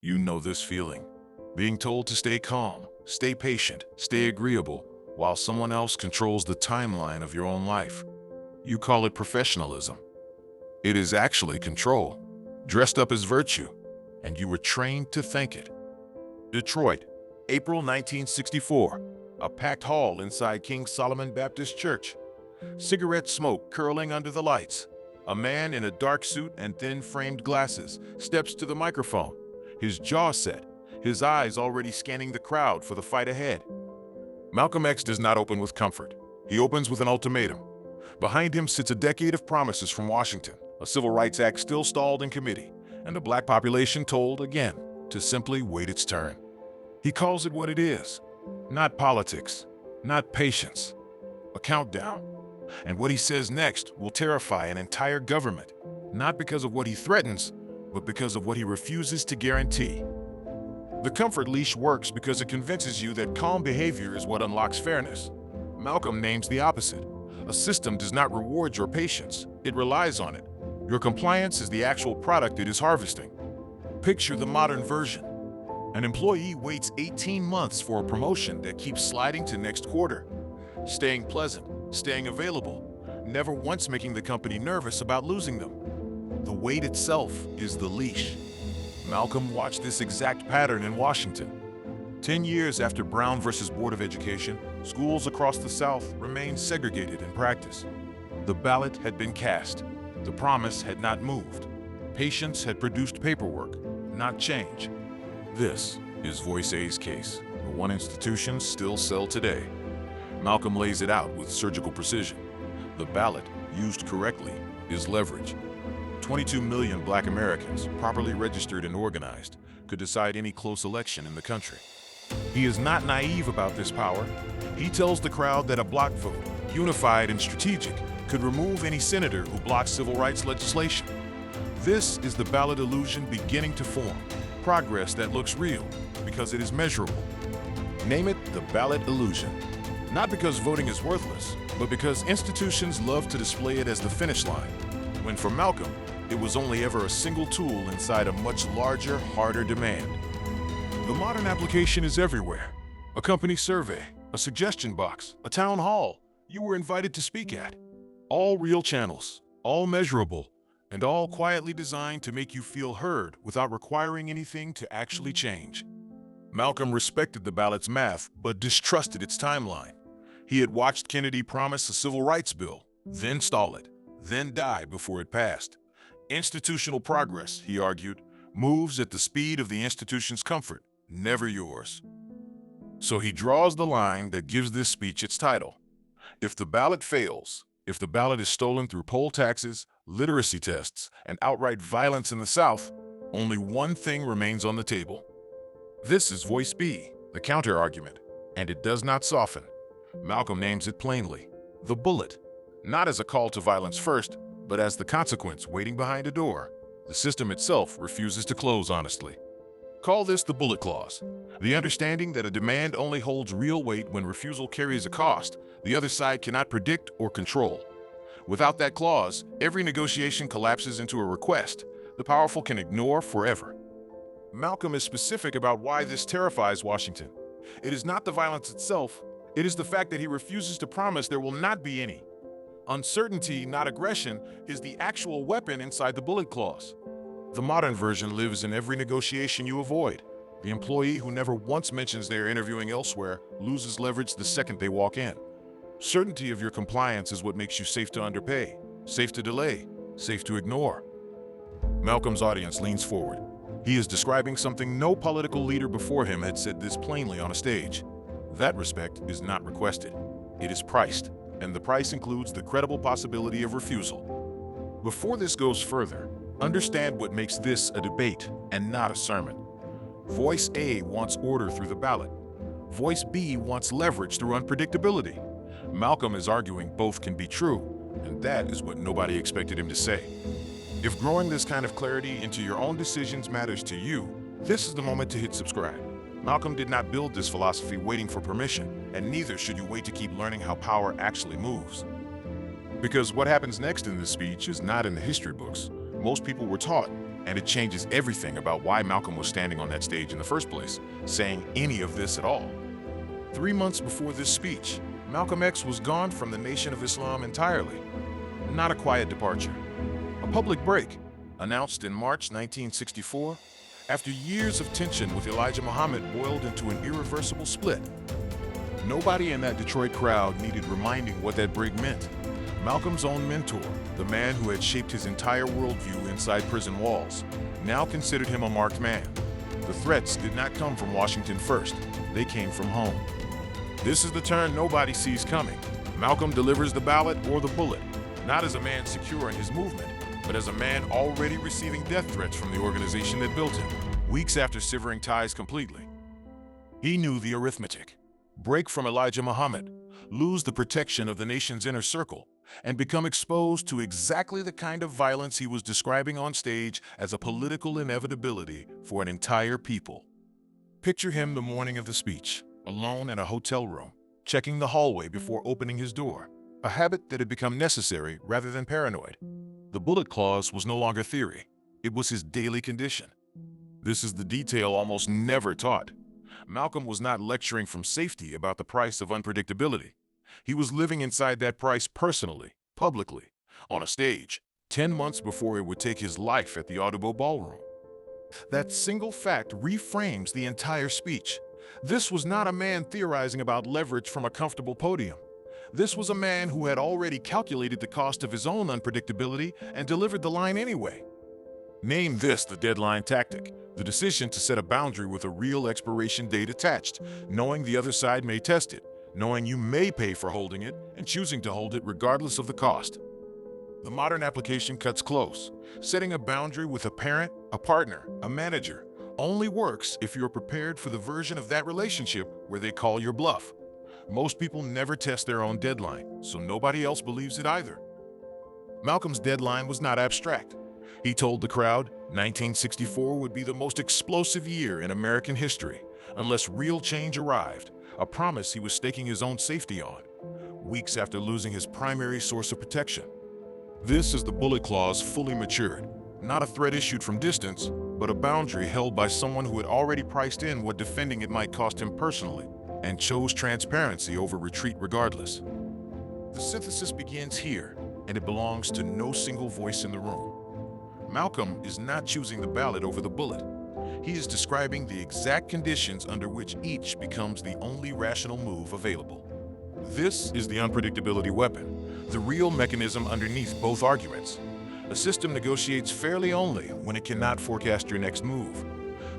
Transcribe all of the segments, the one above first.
You know this feeling. Being told to stay calm, stay patient, stay agreeable, while someone else controls the timeline of your own life. You call it professionalism. It is actually control, dressed up as virtue, and you were trained to think it. Detroit, April 1964. A packed hall inside King Solomon Baptist Church. Cigarette smoke curling under the lights. A man in a dark suit and thin-framed glasses steps to the microphone, his jaw set, his eyes already scanning the crowd for the fight ahead. Malcolm X does not open with comfort. He opens with an ultimatum. Behind him sits a decade of promises from Washington, a Civil Rights Act still stalled in committee, and a black population told, again, to simply wait its turn. He calls it what it is. Not politics, not patience, a countdown. And what he says next will terrify an entire government, not because of what he threatens, but because of what he refuses to guarantee. The comfort leash works because it convinces you that calm behavior is what unlocks fairness. Malcolm names the opposite. A system does not reward your patience, it relies on it. Your compliance is the actual product it is harvesting. Picture the modern version. An employee waits 18 months for a promotion that keeps sliding to next quarter, staying pleasant, staying available, never once making the company nervous about losing them. The wait itself is the leash. Malcolm watched this exact pattern in Washington. 10 years after Brown versus Board of Education, schools across the South remained segregated in practice. The ballot had been cast. The promise had not moved. Patience had produced paperwork, not change. This is Voice A's case, the one institutions still sell today. Malcolm lays it out with surgical precision. The ballot, used correctly, is leverage. 22 million black Americans, properly registered and organized, could decide any close election in the country. He is not naive about this power. He tells the crowd that a block vote, unified and strategic, could remove any senator who blocks civil rights legislation. This is the ballot illusion beginning to form. Progress that looks real, because it is measurable. Name it the ballot illusion. Not because voting is worthless, but because institutions love to display it as the finish line, when for Malcolm, it was only ever a single tool inside a much larger, harder demand. The modern application is everywhere. A company survey, a suggestion box, a town hall you were invited to speak at. All real channels, all measurable, and all quietly designed to make you feel heard without requiring anything to actually change. Malcolm respected the ballot's math, but distrusted its timeline. He had watched Kennedy promise a civil rights bill, then stall it, then die before it passed. Institutional progress, he argued, moves at the speed of the institution's comfort, never yours. So he draws the line that gives this speech its title. If the ballot fails, if the ballot is stolen through poll taxes, literacy tests, and outright violence in the South, only one thing remains on the table. This is Voice B, the counter-argument, and it does not soften. Malcolm names it plainly, the bullet, not as a call to violence first, but as the consequence waiting behind a door the system itself refuses to close honestly. Call this the bullet clause, the understanding that a demand only holds real weight when refusal carries a cost the other side cannot predict or control. Without that clause, every negotiation collapses into a request the powerful can ignore forever. Malcolm is specific about why this terrifies Washington. It is not the violence itself, it is the fact that he refuses to promise there will not be any. Uncertainty, not aggression, is the actual weapon inside the bullet clause. The modern version lives in every negotiation you avoid. The employee who never once mentions they are interviewing elsewhere loses leverage the second they walk in. Certainty of your compliance is what makes you safe to underpay, safe to delay, safe to ignore. Malcolm's audience leans forward. He is describing something no political leader before him had said this plainly on a stage. That respect is not requested. It is priced, and the price includes the credible possibility of refusal. Before this goes further, understand what makes this a debate and not a sermon. Voice A wants order through the ballot. Voice B wants leverage through unpredictability. Malcolm is arguing both can be true, and that is what nobody expected him to say. If growing this kind of clarity into your own decisions matters to you, this is the moment to hit subscribe. Malcolm did not build this philosophy waiting for permission, and neither should you wait to keep learning how power actually moves. Because what happens next in this speech is not in the history books. Most people were taught, And it changes everything about why Malcolm was standing on that stage in the first place, saying any of this at all. 3 months before this speech, Malcolm X was gone from the Nation of Islam entirely. Not a quiet departure. A public break, announced in March 1964, after years of tension with Elijah Muhammad boiled into an irreversible split. Nobody in that Detroit crowd needed reminding what that break meant. Malcolm's own mentor, the man who had shaped his entire worldview inside prison walls, now considered him a marked man. The threats did not come from Washington first, they came from home. This is the turn nobody sees coming. Malcolm delivers the ballot or the bullet, not as a man secure in his movement, but as a man already receiving death threats from the organization that built him, weeks after severing ties completely. He knew the arithmetic. Break from Elijah Muhammad, lose the protection of the nation's inner circle, and become exposed to exactly the kind of violence he was describing on stage as a political inevitability for an entire people. Picture him the morning of the speech, alone in a hotel room, checking the hallway before opening his door, a habit that had become necessary rather than paranoid. The bullet clause was no longer theory. It was his daily condition. This is the detail almost never taught. Malcolm was not lecturing from safety about the price of unpredictability. He was living inside that price personally, publicly, on a stage, 10 months before it would take his life at the Audible Ballroom. That single fact reframes the entire speech. This was not a man theorizing about leverage from a comfortable podium. This was a man who had already calculated the cost of his own unpredictability and delivered the line anyway. Name this the deadline tactic, the decision to set a boundary with a real expiration date attached, knowing the other side may test it, knowing you may pay for holding it, and choosing to hold it regardless of the cost. The modern application cuts close. Setting a boundary with a parent, a partner, a manager only works if you're prepared for the version of that relationship where they call your bluff. Most people never test their own deadline, so nobody else believes it either. Malcolm's deadline was not abstract. He told the crowd 1964 would be the most explosive year in American history, unless real change arrived, a promise he was staking his own safety on, weeks after losing his primary source of protection. This is the bullet clause fully matured, not a threat issued from distance, but a boundary held by someone who had already priced in what defending it might cost him personally, and chose transparency over retreat regardless. The synthesis begins here, and it belongs to no single voice in the room. Malcolm is not choosing the ballot over the bullet. He is describing the exact conditions under which each becomes the only rational move available. This is the unpredictability weapon, the real mechanism underneath both arguments. A system negotiates fairly only when it cannot forecast your next move.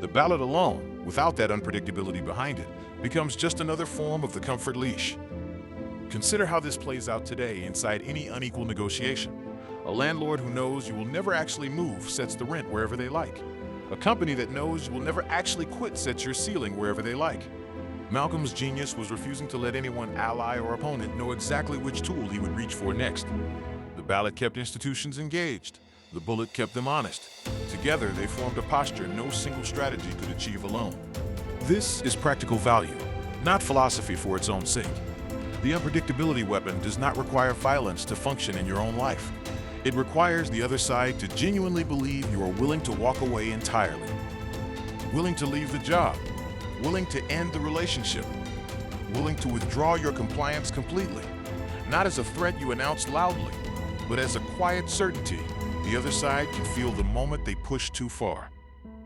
The ballot alone, without that unpredictability behind it, becomes just another form of the comfort leash. Consider how this plays out today inside any unequal negotiation. A landlord who knows you will never actually move sets the rent wherever they like. A company that knows you will never actually quit sets your ceiling wherever they like. Malcolm's genius was refusing to let anyone, ally or opponent, know exactly which tool he would reach for next. The ballot kept institutions engaged. The bullet kept them honest. Together, they formed a posture no single strategy could achieve alone. This is practical value, not philosophy for its own sake. The unpredictability weapon does not require violence to function in your own life. It requires the other side to genuinely believe you are willing to walk away entirely. Willing to leave the job. Willing to end the relationship. Willing to withdraw your compliance completely. Not as a threat you announce loudly, but as a quiet certainty the other side can feel the moment they push too far.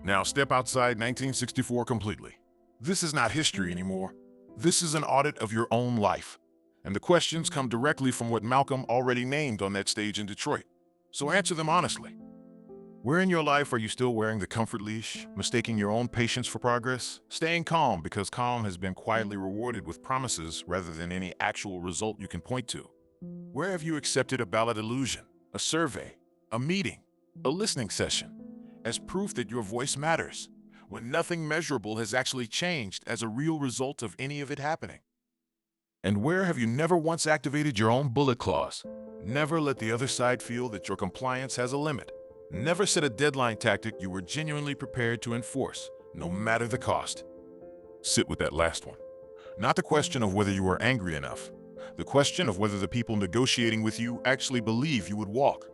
Now step outside 1964 completely. This is not history anymore. This is an audit of your own life. And the questions come directly from what Malcolm already named on that stage in Detroit. So answer them honestly. Where in your life are you still wearing the comfort leash, mistaking your own patience for progress, staying calm because calm has been quietly rewarded with promises rather than any actual result you can point to? Where have you accepted a ballot illusion, a survey, a meeting, a listening session, as proof that your voice matters, when nothing measurable has actually changed as a real result of any of it happening? And where have you never once activated your own bullet clause? Never let the other side feel that your compliance has a limit. Never set a deadline tactic you were genuinely prepared to enforce, no matter the cost. Sit with that last one. Not the question of whether you are angry enough. The question of whether the people negotiating with you actually believe you would walk.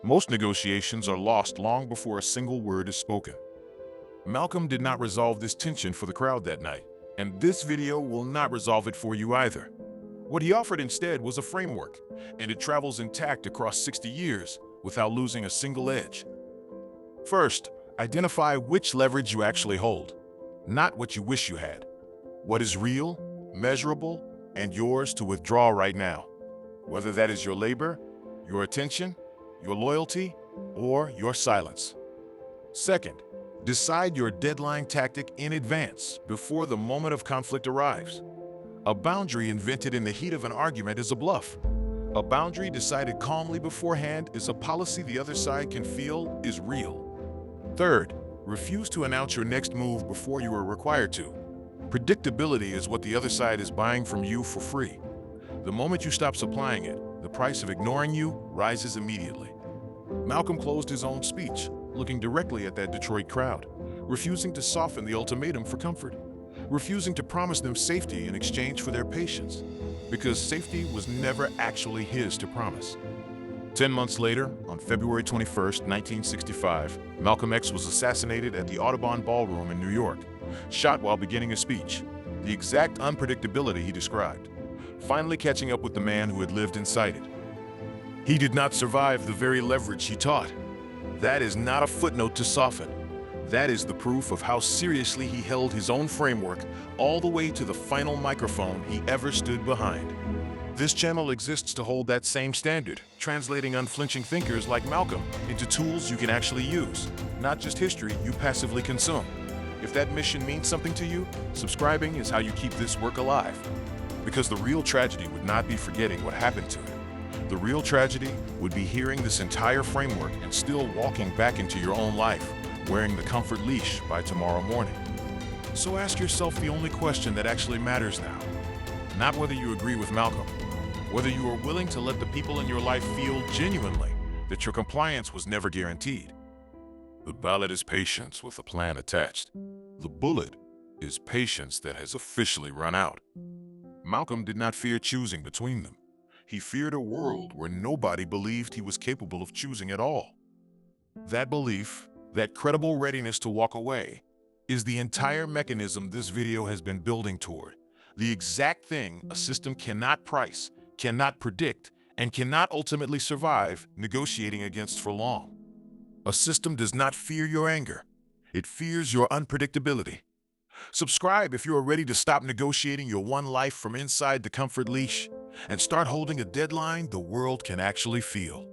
Most negotiations are lost long before a single word is spoken. Malcolm did not resolve this tension for the crowd that night, and this video will not resolve it for you either. What he offered instead was a framework, and it travels intact across 60 years without losing a single edge. First, identify which leverage you actually hold, not what you wish you had. What is real, measurable, and yours to withdraw right now, whether that is your labor, your attention, your loyalty, or your silence. Second, decide your deadline tactic in advance before the moment of conflict arrives. A boundary invented in the heat of an argument is a bluff. A boundary decided calmly beforehand is a policy the other side can feel is real. Third, refuse to announce your next move before you are required to. Predictability is what the other side is buying from you for free. The moment you stop supplying it, the price of ignoring you rises immediately. Malcolm closed his own speech, looking directly at that Detroit crowd, refusing to soften the ultimatum for comfort, refusing to promise them safety in exchange for their patience, because safety was never actually his to promise. 10 months later, on February 21st, 1965, Malcolm X was assassinated at the Audubon Ballroom in New York, shot while beginning a speech, the exact unpredictability he described, finally catching up with the man who had lived inside it. He did not survive the very leverage he taught. That is not a footnote to soften. That is the proof of how seriously he held his own framework all the way to the final microphone he ever stood behind. This channel exists to hold that same standard, translating unflinching thinkers like Malcolm into tools you can actually use, not just history you passively consume. If that mission means something to you, subscribing is how you keep this work alive. Because the real tragedy would not be forgetting what happened to it. The real tragedy would be hearing this entire framework and still walking back into your own life, wearing the comfort leash by tomorrow morning. So ask yourself the only question that actually matters now. Not whether you agree with Malcolm, whether you are willing to let the people in your life feel genuinely that your compliance was never guaranteed. The ballot is patience with a plan attached. The bullet is patience that has officially run out. Malcolm did not fear choosing between them. He feared a world where nobody believed he was capable of choosing at all. That belief, that credible readiness to walk away, is the entire mechanism this video has been building toward. The exact thing a system cannot price, cannot predict, and cannot ultimately survive negotiating against for long. A system does not fear your anger. It fears your unpredictability. Subscribe if you are ready to stop negotiating your one life from inside the comfort leash and start holding a deadline the world can actually feel.